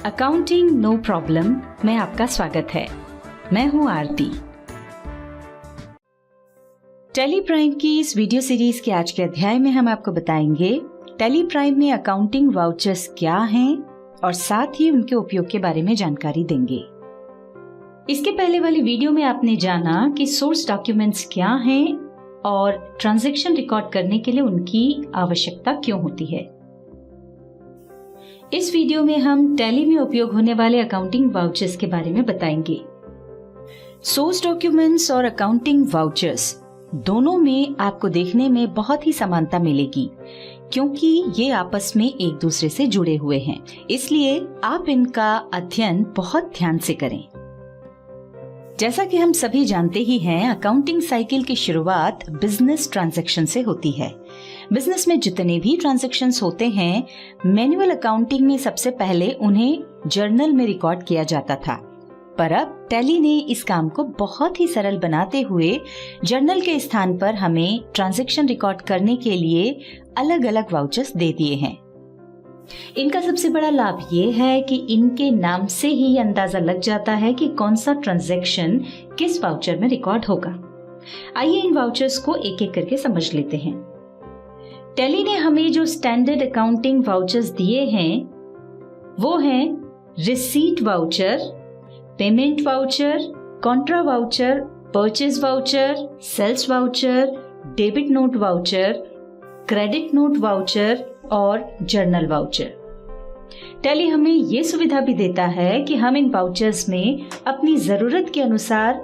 Accounting no problem में आपका स्वागत है। मैं हूं आरती। टैली प्राइम की इस वीडियो सीरीज के आज के अध्याय में हम आपको बताएंगे टैली प्राइम में अकाउंटिंग वाउचर्स क्या हैं और साथ ही उनके उपयोग के बारे में जानकारी देंगे। इसके पहले वाली वीडियो में आपने जाना कि सोर्स डॉक्यूमेंट्स क्या हैं और ट्रांजैक्शन रिकॉर्ड करने के लिए उनकी आवश्यकता क्यों होती है। इस वीडियो में हम टैली में उपयोग होने वाले अकाउंटिंग वाउचर्स के बारे में बताएंगे। सोर्स डॉक्यूमेंट्स और अकाउंटिंग वाउचर्स दोनों में आपको देखने में बहुत ही समानता मिलेगी क्योंकि ये आपस में एक दूसरे से जुड़े हुए हैं, इसलिए आप इनका अध्ययन बहुत ध्यान से करें। जैसा कि हम सभी जानते ही हैं, अकाउंटिंग साइकिल की शुरुआत बिजनेस ट्रांजैक्शन से होती है। बिजनेस में जितने भी ट्रांजैक्शंस होते हैं, मैनुअल अकाउंटिंग में सबसे पहले उन्हें जर्नल में रिकॉर्ड किया जाता था, पर अब टैली ने इस काम को बहुत ही सरल बनाते हुए जर्नल के स्थान पर हमें ट्रांजैक्शन रिकॉर्ड करने के लिए अलग अलग वाउचर्स दे दिए हैं। इनका सबसे बड़ा लाभ ये है कि इनके नाम से ही अंदाजा लग जाता है कि कौन सा ट्रांजैक्शन किस वाउचर में रिकॉर्ड होगा। आइए इन वाउचर्स को एक एक करके समझ लेते हैं। टैली ने हमें जो स्टैंडर्ड अकाउंटिंग वाउचर्स दिए हैं वो हैं receipt voucher, payment voucher, contra voucher, purchase voucher, sales voucher, debit note voucher, credit note voucher और जर्नल वाउचर। टैली हमें ये सुविधा भी देता है कि हम इन वाउचर्स में अपनी जरूरत के अनुसार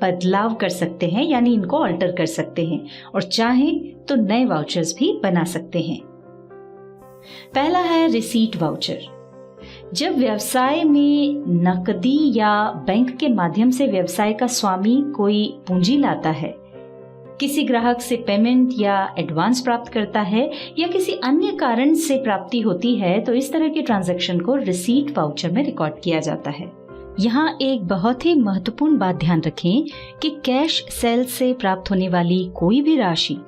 बदलाव कर सकते हैं, यानी इनको ऑल्टर कर सकते हैं और चाहें तो नए वाउचर्स भी बना सकते हैं। पहला है रिसीट वाउचर। जब व्यवसाय में नकदी या बैंक के माध्यम से व्यवसाय का स्वामी कोई पूंजी लाता है, किसी ग्राहक से पेमेंट या एडवांस प्राप्त करता है या किसी अन्य कारण से प्राप्ति होती है, तो इस तरह के ट्रांजैक्शन को रिसीट वाउचर में रिकॉर्ड किया जाता है। यहाँ एक बहुत ही महत्वपूर्ण बात ध्यान रखें कि कैश सेल से प्राप्त होने वाली कोई भी राशि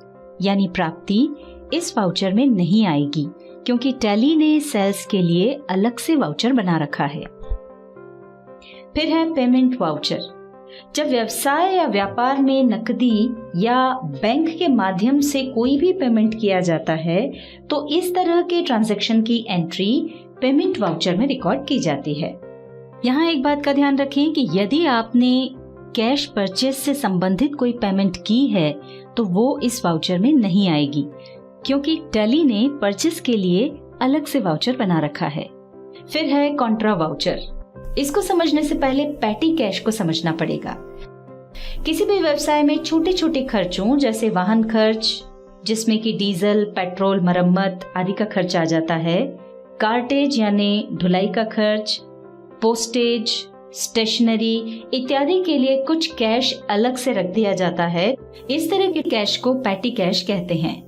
यानी प्राप्ति इस वाउचर में नहीं आएगी क्योंकि टैली ने सेल्स के लिए अलग से वाउचर बना रखा है। फिर है पेमेंट वाउचर। जब व्यवसाय या व्यापार में नकदी या बैंक के माध्यम से कोई भी पेमेंट किया जाता है तो इस तरह के ट्रांजैक्शन की एंट्री पेमेंट वाउचर में रिकॉर्ड की जाती है। यहाँ एक बात का ध्यान रखें कि यदि आपने कैश परचेज से संबंधित कोई पेमेंट की है तो वो इस वाउचर में नहीं आएगी क्योंकि टैली ने परचेज के लिए अलग से वाउचर बना रखा है। फिर है कॉन्ट्रा वाउचर। इसको समझने से पहले पैटी कैश को समझना पड़ेगा। किसी भी व्यवसाय में छोटे छोटे खर्चों जैसे वाहन खर्च, जिसमें कि डीजल, पेट्रोल, मरम्मत आदि का खर्च आ जाता है, कार्टेज यानी ढुलाई का खर्च, पोस्टेज, स्टेशनरी इत्यादि के लिए कुछ कैश अलग से रख दिया जाता है। इस तरह के कैश को पैटी कैश कहते हैं।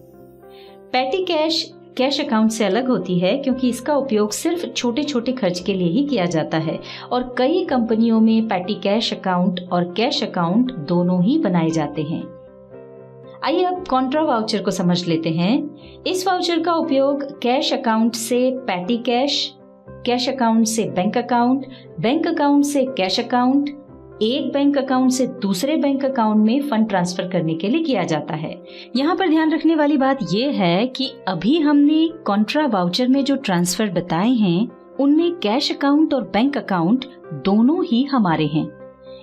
पैटी कैश कैश अकाउंट से अलग होती है क्योंकि इसका उपयोग सिर्फ छोटे छोटे खर्च के लिए ही किया जाता है और कई कंपनियों में पैटी कैश अकाउंट और कैश अकाउंट दोनों ही बनाए जाते हैं। आइए अब कॉन्ट्रा वाउचर को समझ लेते हैं। इस वाउचर का उपयोग कैश अकाउंट से पैटी कैश, कैश अकाउंट से बैंक अकाउंट से कैश अकाउंट, एक बैंक अकाउंट से दूसरे बैंक अकाउंट में फंड ट्रांसफर करने के लिए किया जाता है। यहाँ पर ध्यान रखने वाली बात यह है कि अभी हमने कॉन्ट्रा वाउचर में जो ट्रांसफर बताए हैं उनमें कैश अकाउंट और बैंक अकाउंट दोनों ही हमारे हैं।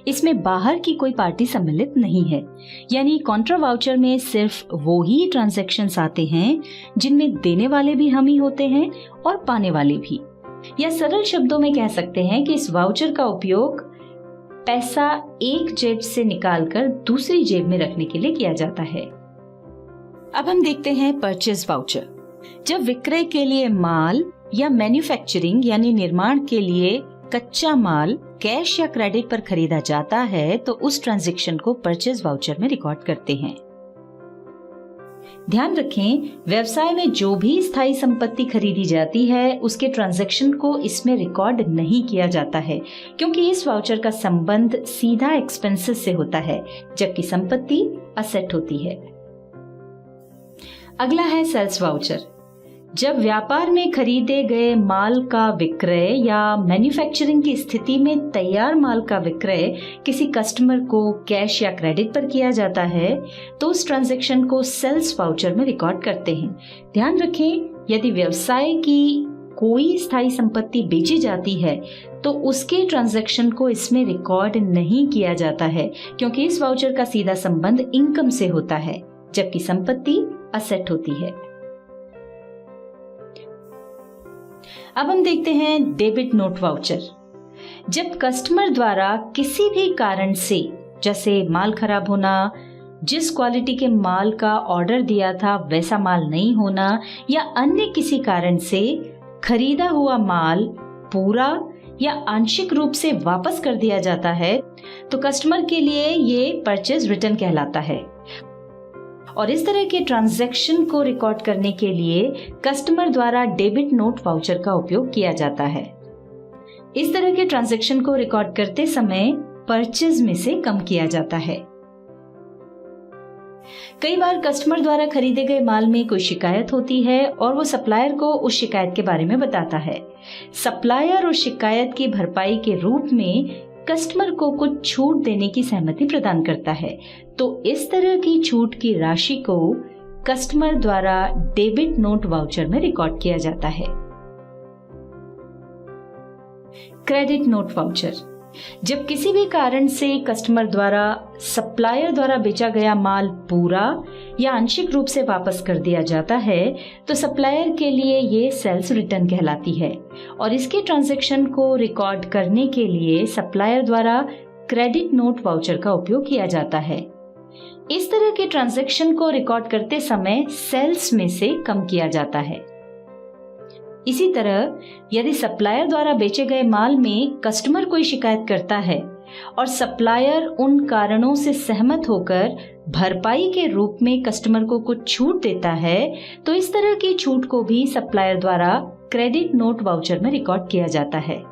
इसमें बाहर की कोई पार्टी सम्मिलित नहीं है, यानी कॉन्ट्रा वाउचर में सिर्फ वो ही ट्रांजैक्शंस आते हैं जिनमें देने वाले भी हम ही होते हैं और पाने वाले भी। या सरल शब्दों में कह सकते हैं कि इस वाउचर का उपयोग पैसा एक जेब से निकालकर दूसरी जेब में रखने के लिए किया जाता है। अब हम देखते हैं परचेज वाउचर। जब विक्रय के लिए माल या मैन्युफैक्चरिंग यानी निर्माण के लिए कच्चा माल कैश या क्रेडिट पर खरीदा जाता है तो उस ट्रांजैक्शन को परचेज वाउचर में रिकॉर्ड करते हैं। ध्यान रखें, व्यवसाय में जो भी स्थायी संपत्ति खरीदी जाती है उसके ट्रांजैक्शन को इसमें रिकॉर्ड नहीं किया जाता है क्योंकि इस वाउचर का संबंध सीधा एक्सपेंसेस से होता है जबकि संपत्ति असेट होती है। अगला है सेल्स वाउचर। जब व्यापार में खरीदे गए माल का विक्रय या मैन्युफैक्चरिंग की स्थिति में तैयार माल का विक्रय किसी कस्टमर को कैश या क्रेडिट पर किया जाता है तो उस ट्रांजैक्शन को सेल्स वाउचर में रिकॉर्ड करते हैं। ध्यान रखें, यदि व्यवसाय की कोई स्थायी संपत्ति बेची जाती है तो उसके ट्रांजैक्शन को इसमें रिकॉर्ड नहीं किया जाता है, क्योंकि इस वाउचर का सीधा संबंध इनकम से होता है, जबकि संपत्ति असेट होती है। अब हम देखते हैं डेबिट नोट वाउचर। जब कस्टमर द्वारा किसी भी कारण से, जैसे माल खराब होना, जिस क्वालिटी के माल का ऑर्डर दिया था वैसा माल नहीं होना, या अन्य किसी कारण से खरीदा हुआ माल पूरा या आंशिक रूप से वापस कर दिया जाता है, तो कस्टमर के लिए ये परचेज रिटर्न कहलाता है। और इस तरह के ट्रांजैक्शन को रिकॉर्ड करने के लिए कस्टमर द्वारा डेबिट नोट वाउचर का उपयोग किया जाता है। इस तरह के ट्रांजैक्शन को रिकॉर्ड करते समय परचेज में से कम किया जाता है। कई बार कस्टमर द्वारा खरीदे गए माल में कोई शिकायत होती है और वो सप्लायर को उस शिकायत के बारे में बताता है। सप्लायर उस शिकायत की भरपाई के रूप में कस्टमर को कुछ छूट देने की सहमति प्रदान करता है, तो इस तरह की छूट की राशि को कस्टमर द्वारा डेबिट नोट वाउचर में रिकॉर्ड किया जाता है। Credit note voucher. जब किसी भी कारण से कस्टमर द्वारा सप्लायर द्वारा बेचा गया माल पूरा या आंशिक रूप से वापस कर दिया जाता है तो सप्लायर के लिए ये सेल्स रिटर्न कहलाती है, और इसके ट्रांजैक्शन को रिकॉर्ड करने के लिए सप्लायर द्वारा क्रेडिट नोट वाउचर का उपयोग किया जाता है। इस तरह के ट्रांजैक्शन को रिकॉर्ड करते समय सेल्स में से कम किया जाता है। इसी तरह यदि सप्लायर द्वारा बेचे गए माल में कस्टमर कोई शिकायत करता है और सप्लायर उन कारणों से सहमत होकर भरपाई के रूप में कस्टमर को कुछ छूट देता है तो इस तरह की छूट को भी सप्लायर द्वारा क्रेडिट नोट वाउचर में रिकॉर्ड किया जाता है।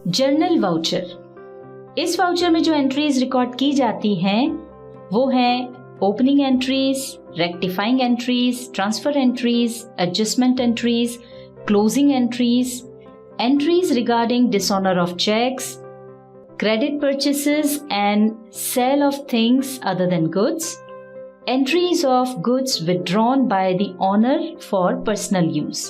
Journal voucher. इस वाउचर में जो एंट्रीज रिकॉर्ड की जाती हैं वो हैं opening entries, rectifying entries, transfer entries, adjustment entries, closing entries, entries regarding dishonour of cheques, credit purchases and sale of things other than goods, entries of goods withdrawn by the owner for personal use।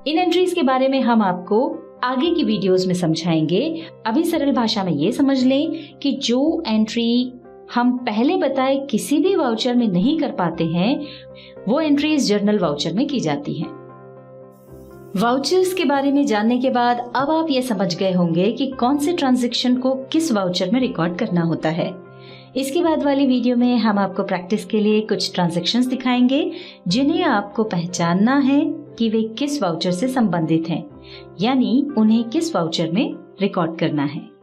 In entries के बारे में हम आपको आगे की videos में समझाएंगे। अभी सरल भाषा में ये समझ लें कि जो एंट्री हम पहले बताए किसी भी वाउचर में नहीं कर पाते हैं वो एंट्रीज जर्नल वाउचर में की जाती हैं। वाउचर्स के बारे में जानने के बाद अब आप ये समझ गए होंगे कि कौन से ट्रांजैक्शन को किस वाउचर में रिकॉर्ड करना होता है। इसके बाद वाली वीडियो में हम आपको प्रैक्टिस के लिए कुछ ट्रांजैक्शंस दिखाएंगे जिन्हें आपको पहचानना है कि वे किस वाउचर से संबंधित हैं, यानी उन्हें किस वाउचर में रिकॉर्ड करना है।